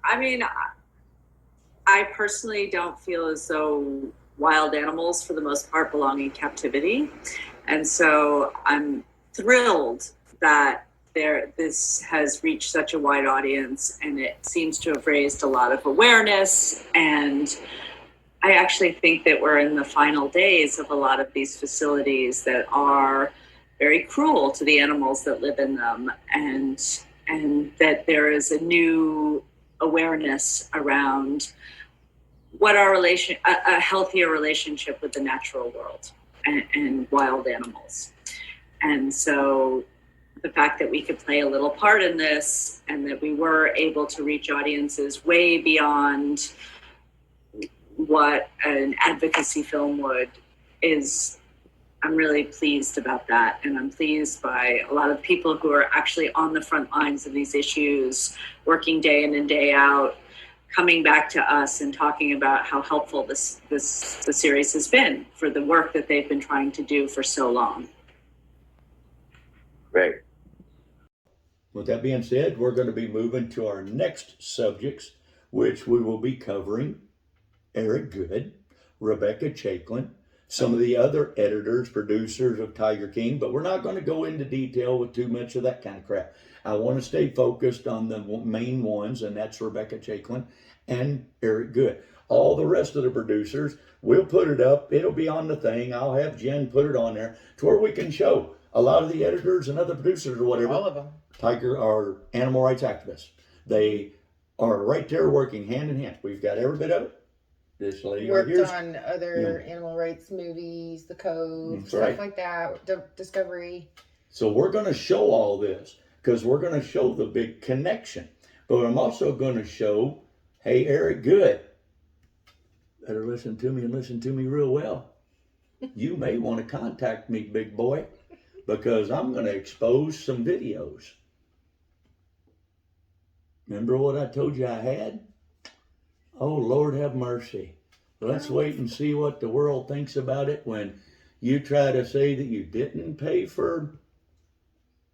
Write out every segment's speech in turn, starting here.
I mean, I personally don't feel as though wild animals, for the most part, belong in captivity. And so I'm thrilled that this has reached such a wide audience, and it seems to have raised a lot of awareness. And I actually think that we're in the final days of a lot of these facilities that are very cruel to the animals that live in them, and that there is a new awareness around what a healthier relationship with the natural world and wild animals. And so the fact that we could play a little part in this, and that we were able to reach audiences way beyond what an advocacy film would, I'm really pleased about that. And I'm pleased by a lot of people who are actually on the front lines of these issues, working day in and day out, coming back to us and talking about how helpful the series has been for the work that they've been trying to do for so long. Great. With that being said, we're going to be moving to our next subjects, which we will be covering Eric Goode, Rebecca Chaklin, some of the other editors, producers of Tiger King, but we're not going to go into detail with too much of that kind of crap. I want to stay focused on the main ones, and that's Rebecca Chaklin and Eric Goode. All the rest of the producers, we'll put it up. It'll be on the thing. I'll have Jen put it on there to where we can show a lot of the editors and other producers or whatever. All of them. Tiger are animal rights activists. They are right there working hand in hand. We've got every bit of it. This lady worked on other animal rights movies, The Cove, stuff like that, Discovery. So we're going to show all this because we're going to show the big connection. But I'm also going to show, hey, Eric Goode, better listen to me and listen to me real well. You may want to contact me, big boy, because I'm going to expose some videos. Remember what I told you I had? Oh, Lord have mercy. Let's wait and see what the world thinks about it when you try to say that you didn't pay for,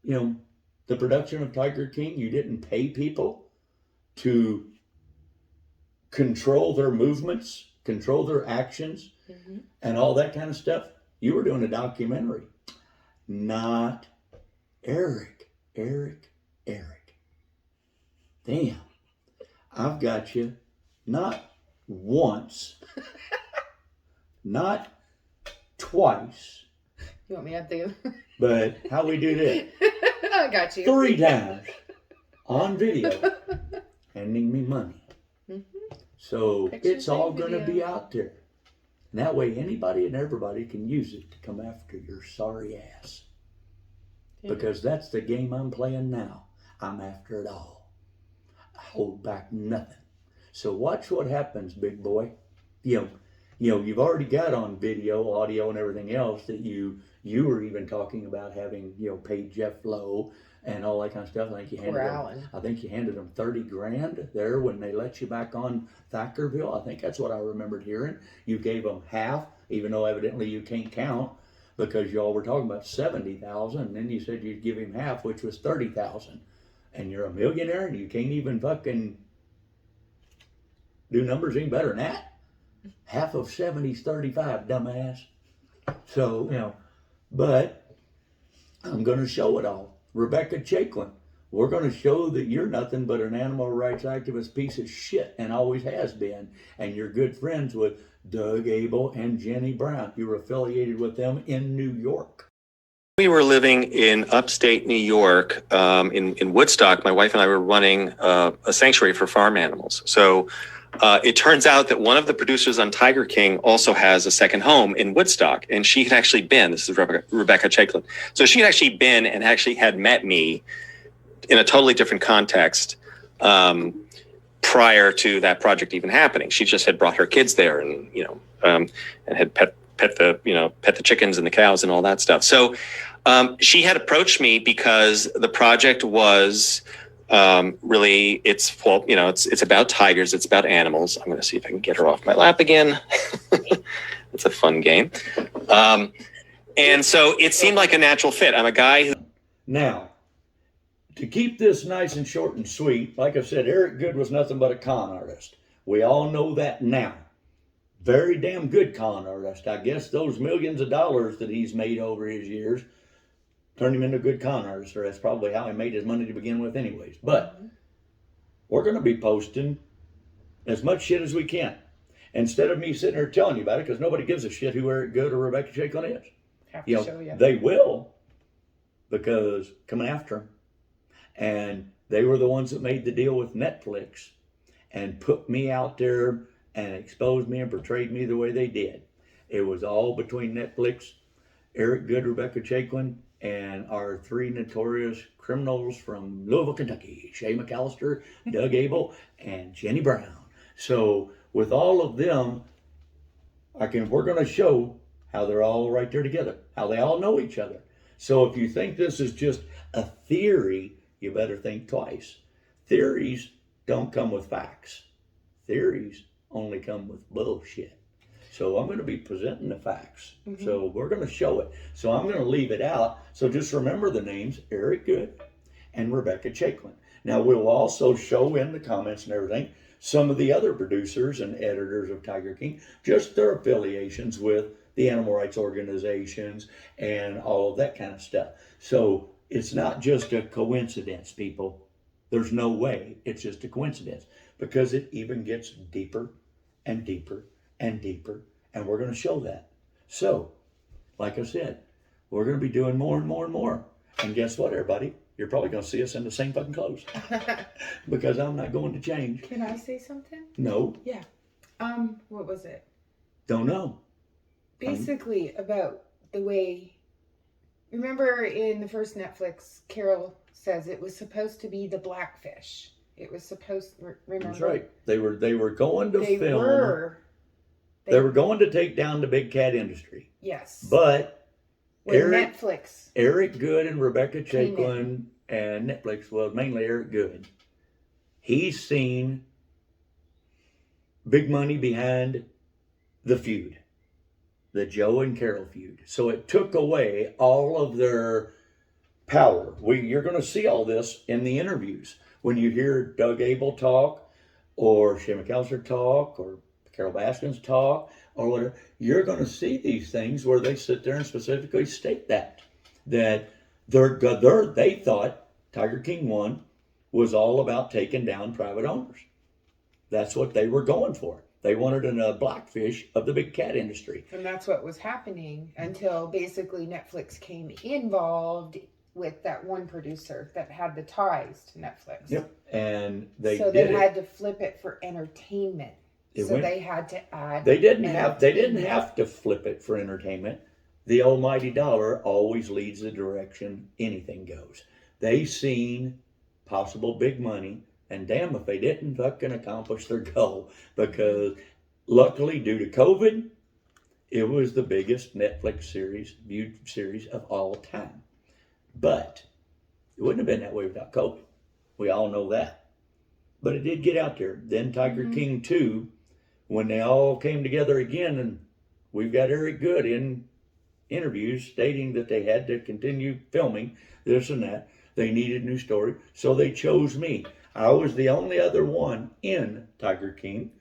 the production of Tiger King. You didn't pay people to control their movements, control their actions, and all that kind of stuff. You were doing a documentary. Not Eric. Damn. I've got you. Not once, not twice. You want me to do? But how we do that? I got you. 3 times on video, handing me money. So Pictures it's all and going to video. be out there. And that way anybody and everybody can use it to come after your sorry ass. Because that's the game I'm playing now. I'm after it all. I hold back nothing. So watch what happens, big boy. You've already got on video, audio, and everything else that you were even talking about having, paid Jeff Lowe and all that kind of stuff. I think you handed them 30 grand there when they let you back on Thackerville. I think that's what I remembered hearing. You gave them half, even though evidently you can't count because y'all were talking about 70,000, and then you said you'd give him half, which was 30,000. And you're a millionaire and you can't even fucking do numbers any better than that? Half of 70 is 35, dumbass. So, but I'm going to show it all. Rebecca Chaklin, we're going to show that you're nothing but an animal rights activist piece of shit and always has been. And you're good friends with Doug Abel and Jenny Brown. You were affiliated with them in New York. We were living in upstate New York, in Woodstock. My wife and I were running a sanctuary for farm animals. So it turns out that one of the producers on Tiger King also has a second home in Woodstock. And she had actually been, this is Rebecca Chaklin. So she had actually been and actually had met me in a totally different context prior to that project even happening. She just had brought her kids there and, and had pet the chickens and the cows and all that stuff. So she had approached me because the project was really, it's about tigers. It's about animals. I'm going to see if I can get her off my lap again. It's a fun game. And so it seemed like a natural fit. I'm a guy who... Now, to keep this nice and short and sweet, like I said, Eric Goode was nothing but a con artist. We all know that now. Very damn good con artist. I guess those millions of dollars that he's made over his years turned him into a good con artist, or that's probably how he made his money to begin with anyways. But we're going to be posting as much shit as we can. Instead of me sitting here telling you about it, because nobody gives a shit who Eric Goode or Rebecca Chaklin is. Have to show you. They will, because coming after them. And they were the ones that made the deal with Netflix and put me out there and exposed me and portrayed me the way they did. It was all between Netflix, Eric Goode, Rebecca Chaklin, and our three notorious criminals from Louisville, Kentucky, Shay McAllister, Doug Abel, and Jenny Brown. So with all of them, we're going to show how they're all right there together, how they all know each other. So if you think this is just a theory, you better think twice. Theories don't come with facts. Theories only come with bullshit. So I'm going to be presenting the facts. So we're going to show it. So I'm going to leave it out. So just remember the names, Eric Goode and Rebecca Chaklin. Now we'll also show in the comments and everything some of the other producers and editors of Tiger King, just their affiliations with the animal rights organizations and all of that kind of stuff. So it's not just a coincidence, people. There's no way it's just a coincidence, because it even gets deeper and deeper and deeper, and we're going to show that. So, like I said, we're going to be doing more and more and more. And guess what, everybody? You're probably going to see us in the same fucking clothes, because I'm not going to change. Can I say something? No. Yeah. What was it? Don't know. Basically about the way, remember in the first Netflix, Carol says it was supposed to be the blackfish. It was supposed, remember? That's right. They were going to They film. were. They were going to take down the big cat industry. Yes. But with Netflix. Eric Goode and Rebecca Came Chaklin and Netflix, well, mainly Eric Goode, he's seen big money behind the feud, the Joe and Carol feud. So it took away all of their power. You're going to see all this in the interviews. When you hear Doug Abel talk, or Shay McAllister talk, or Carol Baskins talk, or whatever, you're going to see these things where they sit there and specifically state that they thought Tiger King 1 was all about taking down private owners. That's what they were going for. They wanted a blackfish of the big cat industry. And that's what was happening until basically Netflix came involved with that one producer that had the ties to Netflix. Yep. And they had to flip it for entertainment. They had to add. They didn't have to flip it for entertainment. The almighty dollar always leads the direction anything goes. They seen possible big money, and damn if they didn't fucking accomplish their goal, because luckily due to COVID, it was the biggest Netflix viewed series of all time. But it wouldn't have been that way without COVID. We all know that. But it did get out there. Then Tiger King 2, when they all came together again, and we've got Eric Goode in interviews stating that they had to continue filming this and that. They needed a new story, so they chose me. I was the only other one in Tiger King.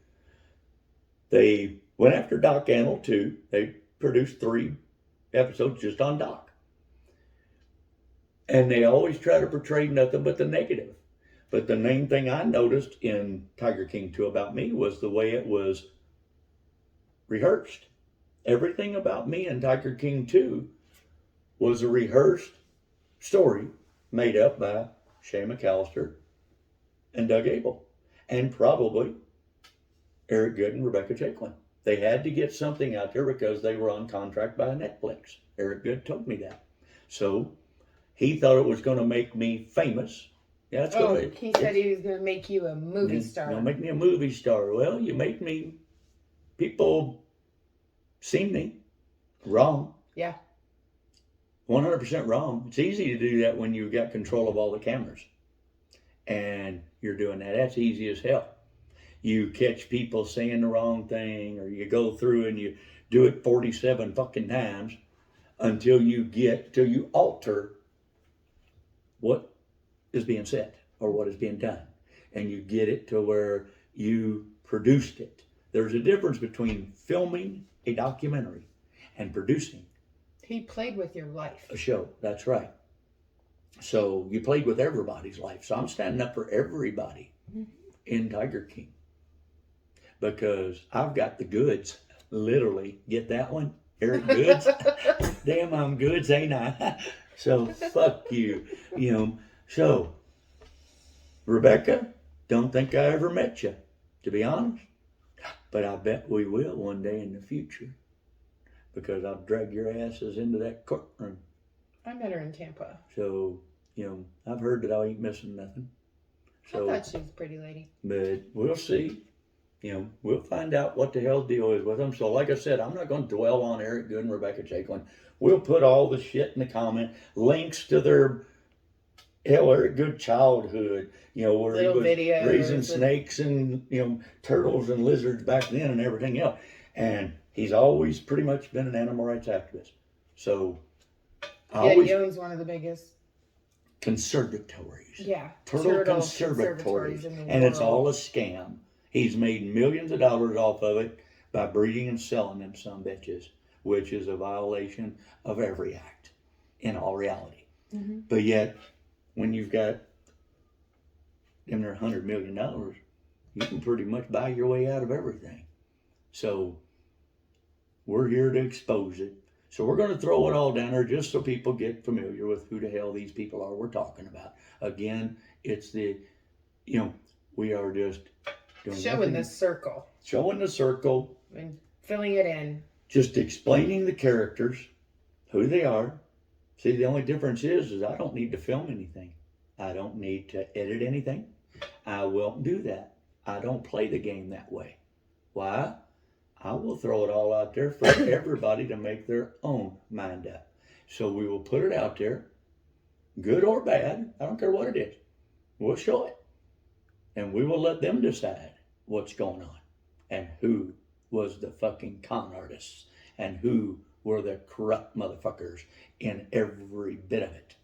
They went after Doc Antle too. They produced 3 episodes just on Doc. And they always try to portray nothing but the negative. But the main thing I noticed in Tiger King 2 about me was the way it was rehearsed. Everything about me in Tiger King 2 was a rehearsed story made up by Shay McAllister and Doug Abel, and probably Eric Goode and Rebecca Chaklin. They had to get something out there because they were on contract by Netflix. Eric Goode told me that. So he thought it was going to make me famous. Yeah, that's good. He said he was going to make you a movie star. You'll make me a movie star. Well, you make me, people see me wrong. Yeah. 100% wrong. It's easy to do that when you've got control of all the cameras. And you're doing that. That's easy as hell. You catch people saying the wrong thing, or you go through and you do it 47 fucking times till you alter what is being said or what is being done. And you get it to where you produced it. There's a difference between filming a documentary and producing He played with your life. a show. That's right. So you played with everybody's life. So I'm standing up for everybody in Tiger King because I've got the goods. Literally, get that one? Eric Goods? Damn, I'm goods, ain't I? So fuck you. You know, so Rebecca, don't think I ever met you, to be honest. But I bet we will one day in the future because I'll drag your asses into that courtroom. I met her in Tampa. So, you know, I've heard that I ain't missing nothing. So, I thought she was a pretty lady. but we'll see. You know, we'll find out what the hell deal is with them. So, like I said, I'm not going to dwell on Eric Goode and Rebecca Chaklin. We'll put all the shit in the comment, links to their Eric Goode childhood. You know, where Little he was videos raising and- snakes and turtles and lizards back then and everything else. And he's always pretty much been an animal rights activist. So, He owns one of the biggest. Conservatories. Yeah. Turtle conservatories conservatories. in the And it's world. all a scam. He's made millions of dollars off of it by breeding and selling them some bitches, which is a violation of every act in all reality. Mhm. But yet, when you've got them there $100 million, you can pretty much buy your way out of everything. So we're here to expose it. So we're going to throw it all down there just so people get familiar with who the hell these people are we're talking about. Again, it's we are just doing Showing nothing. the circle Showing the circle, and filling it in. just explaining the characters, who they are. See, the only difference is I don't need to film anything. I don't need to edit anything. I won't do that. I don't play the game that way. Why? I will throw it all out there for everybody to make their own mind up. So we will put it out there, good or bad. I don't care what it is. We'll show it. And we will let them decide what's going on and who was the fucking con artists and who were the corrupt motherfuckers in every bit of it.